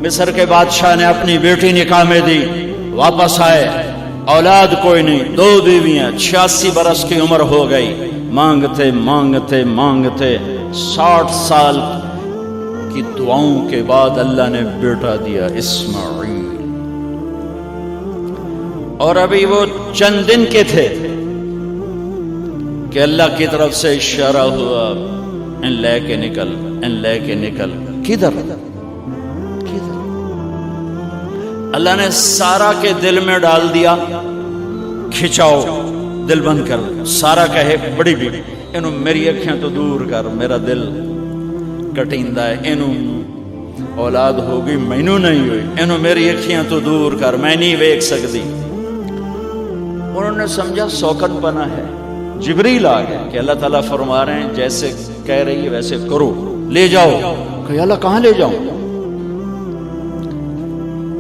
مصر کے بادشاہ نے اپنی بیٹی نکاح میں دی، واپس آئے، اولاد کوئی نہیں، 2 بیویاں، 86 برس کی عمر ہو گئی، مانگتے مانگتے مانگتے 60 سال کی دعاؤں کے بعد اللہ نے بیٹا دیا، اسماعیل۔ اور ابھی وہ چند دن کے تھے کہ اللہ کی طرف سے اشارہ ہوا، ان لے کے نکل، ان لے کے نکل۔ کدھر؟ اللہ نے سارا کے دل میں ڈال دیا، کھچاؤ، دل بند کر۔ سارا کہے بڑی بیٹی، انہوں میری اکھیاں تو دور کر، میرا دل کٹیندا ہے، انہوں اولاد ہوگی مینوں نہیں ہوئی، انہوں میری اکھیاں تو دور کر، میں نہیں ویکھ سکتی۔ انہوں نے سمجھا سوکن پنا ہے۔ جبریل آ گیا کہ اللہ تعالیٰ فرما رہے ہیں جیسے کہہ رہی ہے ویسے کرو، لے جاؤ۔ کہ اللہ کہاں لے جاؤں؟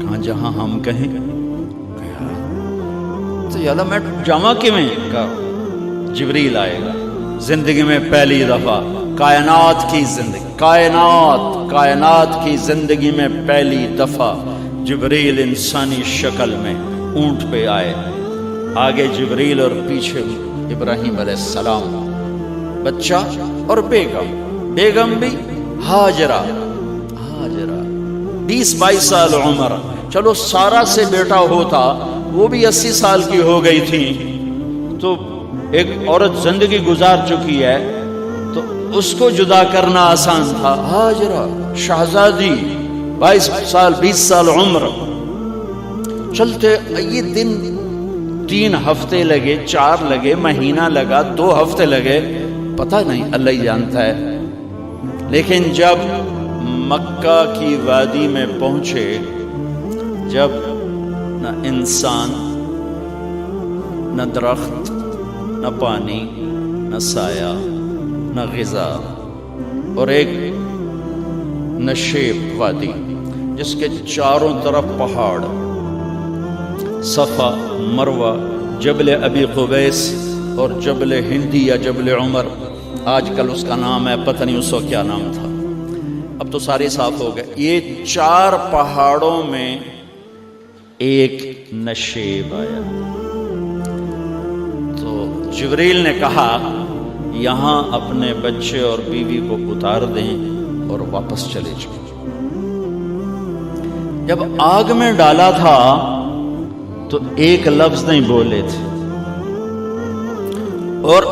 کہاں جہاں ہم کہیں۔ تو یا اللہ میں جامع کیویں؟ کہا جبریل آئے گا زندگی میں پہلی دفعہ، کائنات کی زندگی، کائنات کی زندگی میں پہلی دفعہ جبریل انسانی شکل میں اونٹ پہ آئے، آگے جبریل اور پیچھے ابراہیم علیہ السلام، بچہ اور بیگم بھی ہاجرہ 20-22 سال عمر۔ چلو سارا سے بیٹا ہوتا، وہ بھی 80 سال کی ہو گئی تھی، تو ایک عورت زندگی گزار چکی ہے تو اس کو جدا کرنا آسان تھا۔ ہاجرہ شہزادی 22 سال 20 سال عمر، چلتے یہ دن 3 ہفتے لگے، 4 لگے، مہینہ لگا، 2 ہفتے لگے، پتہ نہیں، اللہ ہی جانتا ہے۔ لیکن جب مکہ کی وادی میں پہنچے، جب نہ انسان، نہ درخت، نہ پانی، نہ سایہ، نہ غذا، اور ایک نشیب وادی جس کے چاروں طرف پہاڑ، صفا، مروہ، جبل ابی قبیس اور جبل ہندی یا جبل عمر، آج کل اس کا نام ہے، پتہ نہیں اس وقت کیا نام تھا، اب تو سارے صاف ہو گئے۔ یہ 4 پہاڑوں میں ایک نشیب آیا، تو جبریل نے کہا یہاں اپنے بچے اور بیوی کو اتار دیں اور واپس چلے جائیں۔ جب آگ میں ڈالا تھا تو ایک لفظ نہیں بولے تھے، اور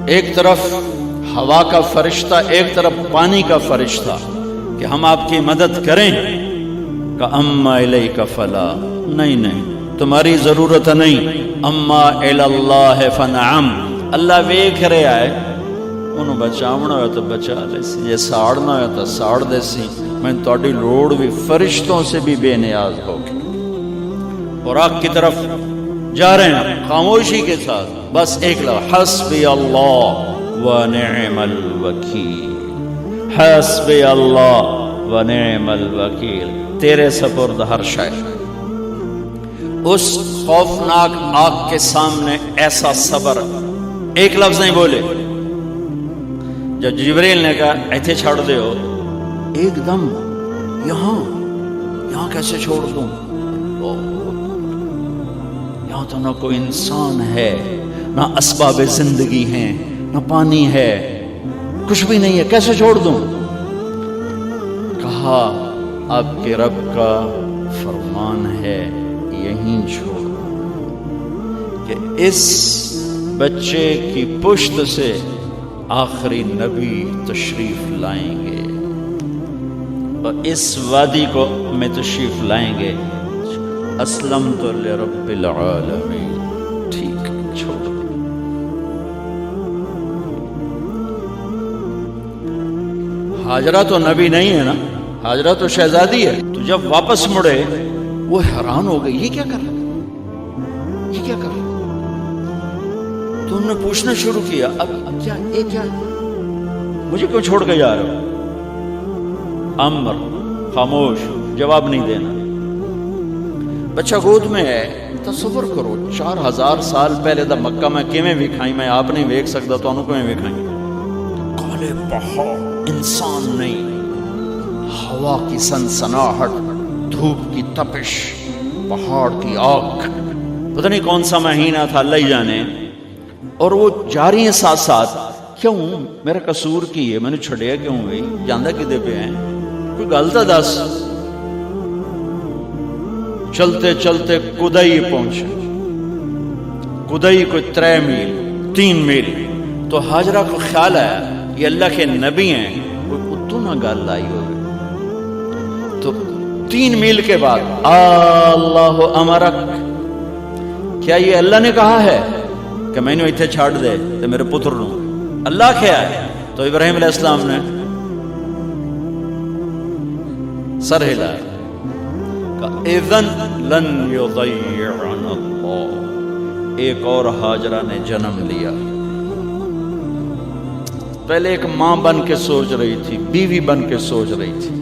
ایک طرف ہوا کا فرشتہ، ایک طرف پانی کا فرشتہ کہ ہم آپ کی مدد کریں، کہ اما الیک فلا، نہیں تمہاری ضرورت نہیں، اما الی اللہ فنعم، اللہ ویکھ رہا ہے، انہوں بچاونا ہو تو بچا لے سی، یہ ساڑنا ہو تو ساڑ دے سی، میں تہاڈی لوڑ بھی فرشتوں سے بھی بے نیاز ہوگی۔ اور آگ کی طرف جا رہے ہیں خاموشی کے ساتھ، بس ایک لفظ، حسبی اللہ ونعم الوکیل، حسبی اللہ ونعم الوکیل، تیرے سپرد ہر شے۔ اس خوفناک آگ کے سامنے ایسا صبر، ایک لفظ نہیں بولے۔ جب جبریل نے کہا ایتھے چھوڑ دے ہو، ایک دم یہاں کیسے چھوڑ دوں؟ یہاں تو نہ کوئی انسان ہے، نہ اسباب زندگی ہیں، نہ پانی ہے، کچھ بھی نہیں ہے، کیسے چھوڑ دوں؟ کہا آپ کے رب کا فرمان ہے یہیں چھوڑ، کہ اس بچے کی پشت سے آخری نبی تشریف لائیں گے اور اس وادی کو میں تشریف لائیں گے۔ اسلمت لرب العالمین، ٹھیک چھوڑ۔ ہاجرہ تو نبی نہیں ہے نا، ہاجرہ تو شہزادی ہے۔ تو جب واپس مڑے وہ حیران ہو گئی، یہ کیا کر رہا، یہ کیا کر رہا؟ تو انہوں نے پوچھنا شروع کیا، اب کیا، یہ کیا، مجھے کیوں چھوڑ کے جا رہے ہو؟ امر، خاموش، جواب نہیں دینا۔ بچہ گود میں ہے، تصور کرو 4000 سال پہلے دا مکہ میں کیویں وکھائی، میں آپ نہیں ویکھ سکتا تو انہوں کیویں وکھائی؟ کالے پہاڑ، انسان نہیں، ہوا کی سنسناہٹ، دھوپ کی تپش، پہاڑ کی آگ، پتہ نہیں کون سا مہینہ تھا اللہ ہی جانے، اور وہ جاری ہیں ساتھ ساتھ. کیوں میرا قصور کی ہے، میں نے چھڑیا کیوں گئی، جاندہ کدے پہ ہیں، کوئی گل تو دس. چلتے چلتے کدئی پہنچے. کدئی کوئی 3 میل 3 میل. تو ہاجرہ کو خیال آیا یہ اللہ کے نبی ہیں، کوئی اتو نہ گل آئی ہوگی. تو 3 میل کے بعد اللہ امرک، کیا یہ اللہ نے کہا ہے کہ میں نے اتنے چھاڑ دے تو میرے پتر نو؟ اللہ کیا ہے؟ تو ابراہیم علیہ السلام نے سر ہلا، اذن لن یضیعنا اللہ. ایک اور ہاجرہ نے جنم لیا. پہلے ایک ماں بن کے سوچ رہی تھی، بیوی بن کے سوچ رہی تھی،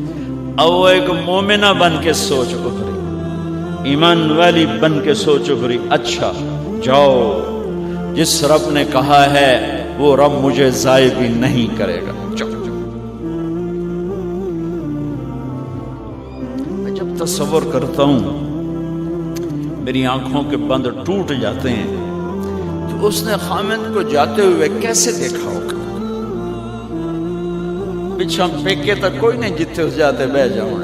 اب وہ ایک مومنہ بن کے سوچ ابھری، ایمان والی بن کے سوچ ابھری. اچھا جاؤ، جس رب نے کہا ہے وہ رب مجھے ضائع بھی نہیں کرے گا. میں جب تصور کرتا ہوں میری آنکھوں کے بند ٹوٹ جاتے ہیں کہ اس نے خامد کو جاتے ہوئے کیسے دیکھا ہوگا. پچھا پیکے تک کوئی نہیں جتنے اس جاتے بہ جاؤں،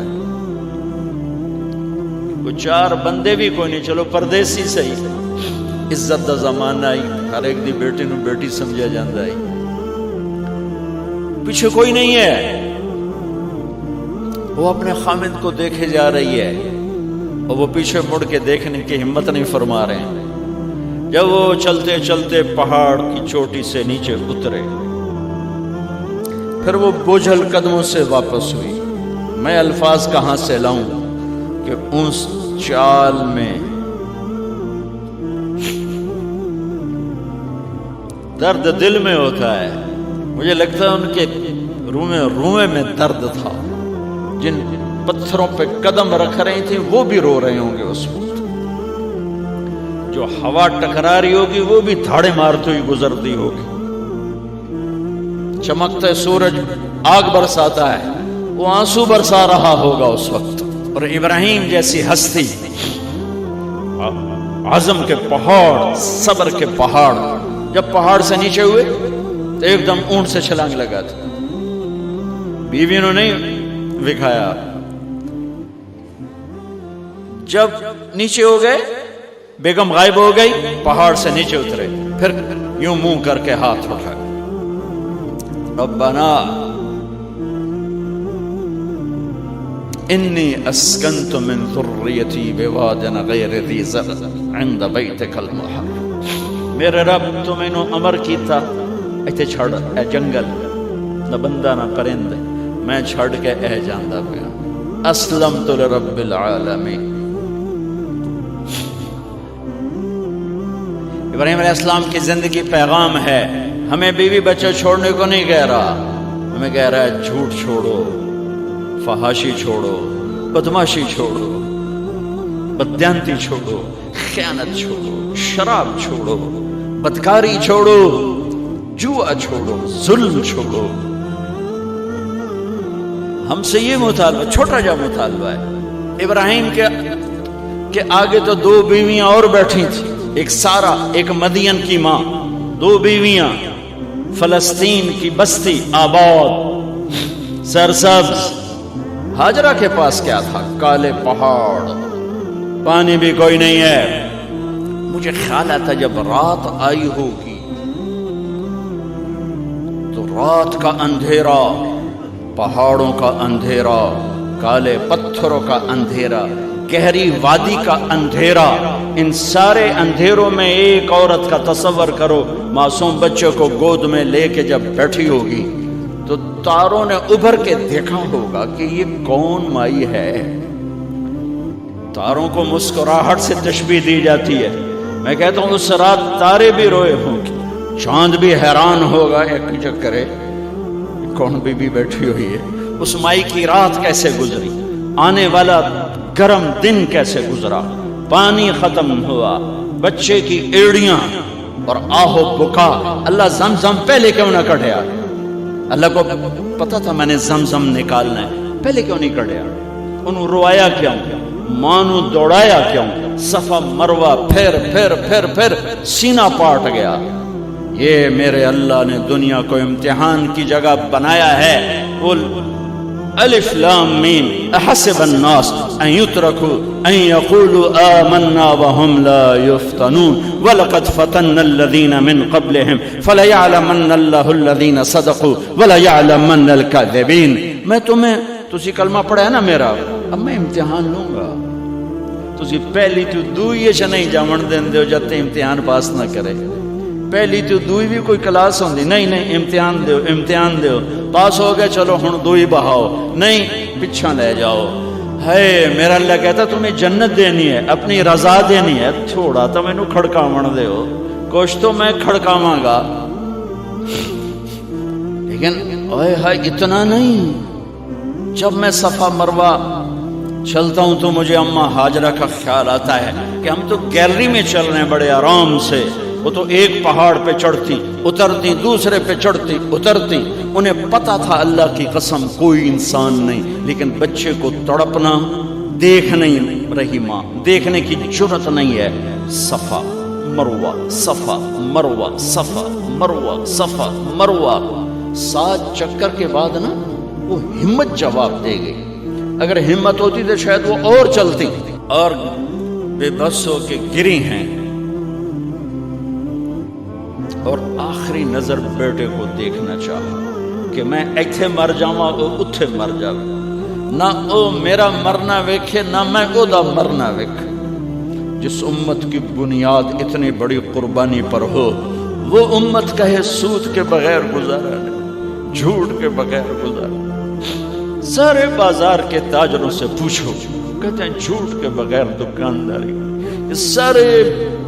کوئی 4 بندے بھی کوئی نہیں، چلو پردیسی صحیح، عزت دا زمانہ آئی، ہر ایک دی بیٹی نو بیٹی سمجھا جاندہ آئی، پیچھے کوئی نہیں ہے. وہ اپنے خامد کو دیکھے جا رہی ہے اور وہ پیچھے مڑ کے دیکھنے کی ہمت نہیں فرما رہے ہیں. جب وہ چلتے چلتے پہاڑ کی چوٹی سے نیچے اترے، پھر وہ بوجھل قدموں سے واپس ہوئی. میں الفاظ کہاں سے لاؤں کہ اس چال میں درد دل میں ہوتا ہے. مجھے لگتا ہے ان کے روئے میں درد تھا. جن پتھروں پہ قدم رکھ رہی تھی وہ بھی رو رہے ہوں گے اس وقت. جو ہوا ٹکرا رہی ہوگی وہ بھی دھاڑے مارتے ہوئی گزرتی ہوگی. چمکتے سورج آگ برساتا ہے، وہ آنسو برسا رہا ہوگا اس وقت. اور ابراہیم جیسی ہستی، عزم کے پہاڑ، صبر کے پہاڑ، جب پہاڑ سے نیچے ہوئے تو ایک دم اونٹ سے چھلانگ لگا تھا. بیوی نے نہیں دکھایا. جب نیچے ہو گئے، بیگم غائب ہو گئی، پہاڑ سے نیچے اترے، پھر یوں منہ کر کے ہاتھ اٹھا، ربنا انی اسکنت من ذریتی بواد غیر ذی زرع عند بیتک المحرم. میرے رب تو میں نے امر کیتا ایتھے چھڑ اے جنگل، نہ بندہ نہ پرند، میں چھڑ کے اے جاندہ پیا. اسلمت لرب العالمین. ابراہیم علیہ السلام کی زندگی پیغام ہے. ہمیں بیوی بچے چھوڑنے کو نہیں کہہ رہا، ہمیں کہہ رہا ہے جھوٹ چھوڑو، فحاشی چھوڑو، بدماشی چھوڑو، بددیانتی چھوڑو، خیانت چھوڑو، شراب چھوڑو، بدکاری چھوڑو، جوا چھوڑو، ظلم چھوڑو. ہم سے یہ مطالبہ، چھوٹا جا مطالبہ ہے. ابراہیم کے آگے تو 2 بیویاں اور بیٹھی تھیں، ایک سارا، ایک مدین کی ماں، 2 بیویاں. فلسطین کی بستی آباد، سرسبز. ہاجرہ کے پاس کیا تھا؟ کالے پہاڑ، پانی بھی کوئی نہیں ہے. مجھے خیال آتا جب رات آئی ہوگی تو رات کا اندھیرا، پہاڑوں کا اندھیرا، کالے پتھروں کا اندھیرا، گہری وادی کا اندھیرا، ان سارے اندھیروں میں ایک عورت کا تصور کرو، معصوم بچے کو گود میں لے کے جب بیٹھی ہوگی تو تاروں نے ابھر کے دیکھا ہوگا کہ یہ کون مائی ہے. تاروں کو مسکراہٹ سے تشبیہ دی جاتی ہے. میں کہتا ہوں اس رات تارے بھی روئے ہوں گے، چاند بھی حیران ہوگا، ایک چکرے کون بی بی بیٹھی ہوئی ہے. اس مائی کی رات کیسے گزری، آنے والا گرم دن کیسے گزرا، پانی ختم ہوا، بچے کی ایڑیاں اور آہو بکا. اللہ زمزم پہلے کیوں نہ کڑھیا؟ اللہ کو پتا تھا میں نے زمزم نکالنا ہے. پہلے کیوں نہیں کڑیا؟ انہوں روایا کیوں؟ ماں نو دوڑایا کیوں؟ صفا مروہ پھر پھر پھر پھر سینہ پاٹ گیا۔ یہ میرے اللہ نے دنیا کو امتحان کی جگہ بنایا ہے۔ قل الف لام میم احسب الناس ان يتركوا ان يقولوا آمنا وهم لا يفتنون ولقد فتنا الذين من قبلهم فليعلمن الله الذين صدقوا وليعلمن الكاذبين۔ میں تمہیں تسی کلمہ پڑھا ہے نا میرا، اب میں امتحان لوں گا۔ تسی پہلی تو دوئی چ نہیں جاون دین دیو جب تے امتحان پاس نہ کرے۔ پہلی تو دوئی بھی کوئی کلاس ہوندی نہیں، نہیں امتحان دیو امتحان دیو، پاس ہو گئے چلو ہن دوئی بہاؤ، نہیں پچھا لے جاؤ۔ ہے میرا اللہ کہتا تمہیں جنت دینی ہے، اپنی رضا دینی ہے، تھوڑا تو مینوں کھڑکاون دیو، کچھ تو میں کھڑکاواں گا، لیکن اوئے ہائے اتنا نہیں۔ جب میں صفا مروہ چلتا ہوں تو مجھے اماں ہاجرہ کا خیال آتا ہے کہ ہم تو گیلری میں چل رہے ہیں بڑے آرام سے، وہ تو ایک پہاڑ پہ چڑھتی اترتی، دوسرے پہ چڑھتی اترتی، انہیں پتا تھا اللہ کی قسم کوئی انسان نہیں، لیکن بچے کو تڑپنا دیکھ نہیں رہی ماں، دیکھنے کی جرت نہیں ہے۔ صفا مروہ صفا مروہ صفا مروہ صفا مروہ، 7 چکر کے بعد نا وہ ہمت جواب دے گئی۔ اگر ہمت ہوتی تو شاید وہ اور چلتی، اور بے بس ہو کے گری ہیں، اور آخری نظر بیٹے کو دیکھنا چاہا کہ میں ایتھے مر جاواں او اتھے مر جاوے، نہ او میرا مرنا ویکھے نہ میں او دا مرنا ویکھے۔ جس امت کی بنیاد اتنی بڑی قربانی پر ہو، وہ امت کہے سود کے بغیر گزارا نہیں، جھوٹ کے بغیر گزارا۔ سارے بازار کے تاجروں سے پوچھو، کہتے ہیں جھوٹ کے بغیر دکانداری۔ یہ سارے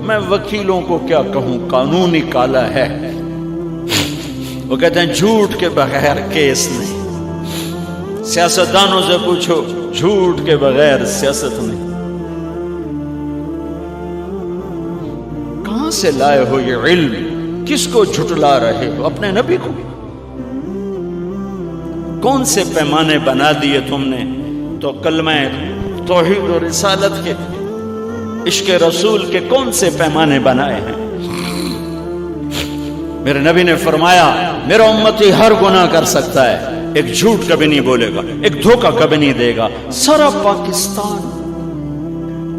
میں وکیلوں کو کیا کہوں، قانون کالا ہے، وہ کہتے ہیں جھوٹ کے بغیر کیس نہیں۔ سیاستدانوں سے پوچھو، جھوٹ کے بغیر سیاست نہیں۔ کہاں سے لائے ہو یہ علم؟ کس کو جھٹلا رہے ہو؟ اپنے نبی کو؟ کون سے پیمانے بنا دیے تم نے؟ تو کلمہ توحید و رسالت کے، عشق رسول کے کون سے پیمانے بنائے ہیں؟ میرے نبی نے فرمایا میرا امتی ہر گناہ کر سکتا ہے، ایک جھوٹ کبھی نہیں بولے گا، ایک دھوکہ کبھی نہیں دے گا۔ سارا پاکستان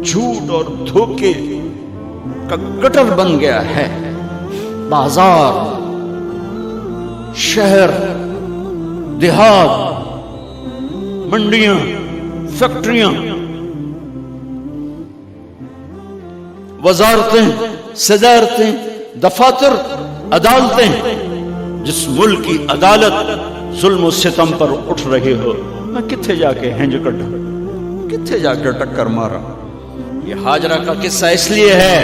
جھوٹ اور دھوکے کا گٹر بن گیا ہے۔ بازار، شہر، دیہات، منڈیاں، فیکٹریاں، وزارتیں، صدارتیں، دفاتر، عدالتیں، جس ملک کی عدالت ظلم و ستم پر اٹھ رہی ہو، میں کتھے جا کے ہنج کٹا، کتھے جا کے ٹکر مارا۔ یہ ہاجرہ کا قصہ اس لیے ہے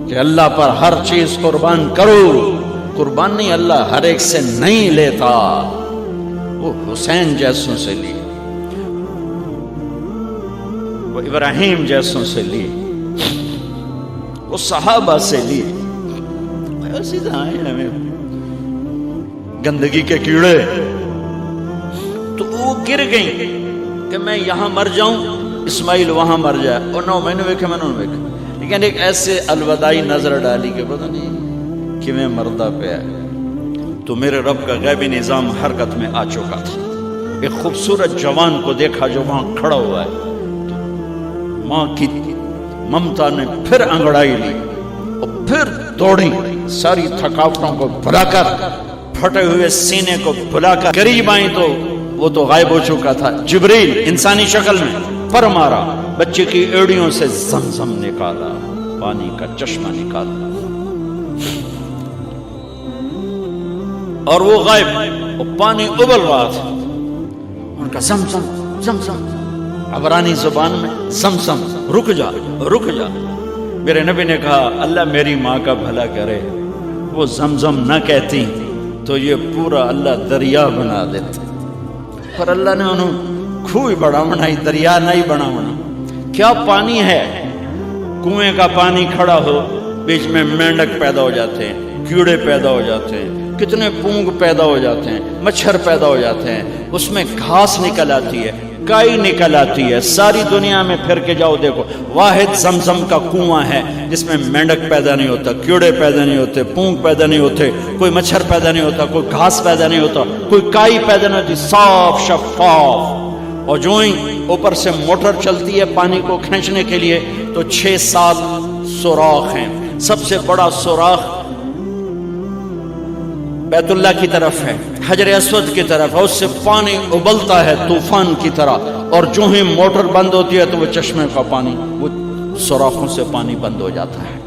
کہ اللہ پر ہر چیز قربان کرو۔ قربان نہیں، اللہ ہر ایک سے نہیں لیتا، وہ حسین جیسوں سے لی، وہ ابراہیم جیسوں سے لی، وہ صحابہ سے لی۔ ایسی آئے ہمیں گندگی کے کیڑے، تو وہ گر گئی کہ میں یہاں مر جاؤں، اسماعیل وہاں مر جائے، اور نہ میں نے ویکھے میں نے ویکھے، لیکن ایک ایسے الوداعی نظر ڈالی کہ پتہ نہیں کہ میں مردہ پہ ہے۔ تو میرے رب کا غیبی نظام حرکت میں آ چکا تھا۔ ایک خوبصورت جوان کو دیکھا جو وہاں کھڑا ہوا ہے، تو ماں کی ممتا نے پھر انگڑائی لی اور پھر دوڑی، ساری تھکاوٹوں کو بھلا کر، پھٹے ہوئے سینے کو بھلا کر قریب آئیں تو وہ تو غائب ہو چکا تھا۔ جبریل انسانی شکل میں پر مارا، بچے کی ایڑیوں سے زمزم نکالا، پانی کا چشمہ نکالا، اور وہ غائب، وہ پانی ابل رہا تھا۔ ان کا زمزم زمزم، عبرانی زبان میں زمزم، رک جا رک جا۔ میرے نبی نے کہا اللہ میری ماں کا بھلا کرے، وہ زمزم نہ کہتی تو یہ پورا اللہ دریا بنا دیتے، پر اللہ نے انہوں کھوئی بڑا بنائی، دریا نہیں بنا بنا۔ کیا پانی ہے، کنویں کا پانی کھڑا ہو، بیچ میں مینڈک پیدا ہو جاتے ہیں، کیڑے پیدا ہو جاتے ہیں، کتنے پونگ پیدا ہو جاتے ہیں، مچھر پیدا ہو جاتے ہیں، اس میں گھاس نکل آتی ہے، کائی نکل آتی ہے۔ ساری دنیا میں پھر کے جاؤ دیکھو، واحد زمزم کا کنواں ہے جس میں مینڈک پیدا نہیں ہوتا، کیڑے پیدا نہیں ہوتے، پونگ پیدا نہیں ہوتے، کوئی مچھر پیدا نہیں ہوتا، کوئی گھاس پیدا نہیں ہوتا، کوئی کائی پیدا نہیں ہوتی، صاف شفاف۔ اور جو ہی اوپر سے موٹر چلتی ہے پانی کو کھینچنے کے لیے تو 6-7 سوراخ ہیں۔ سب سے بڑا سوراخ بیت اللہ کی طرف ہے، حجر اسود کی طرف ہے، اس سے پانی ابلتا ہے طوفان کی طرح، اور جو ہی موٹر بند ہوتی ہے تو وہ چشمے کا پانی، وہ سوراخوں سے پانی بند ہو جاتا ہے۔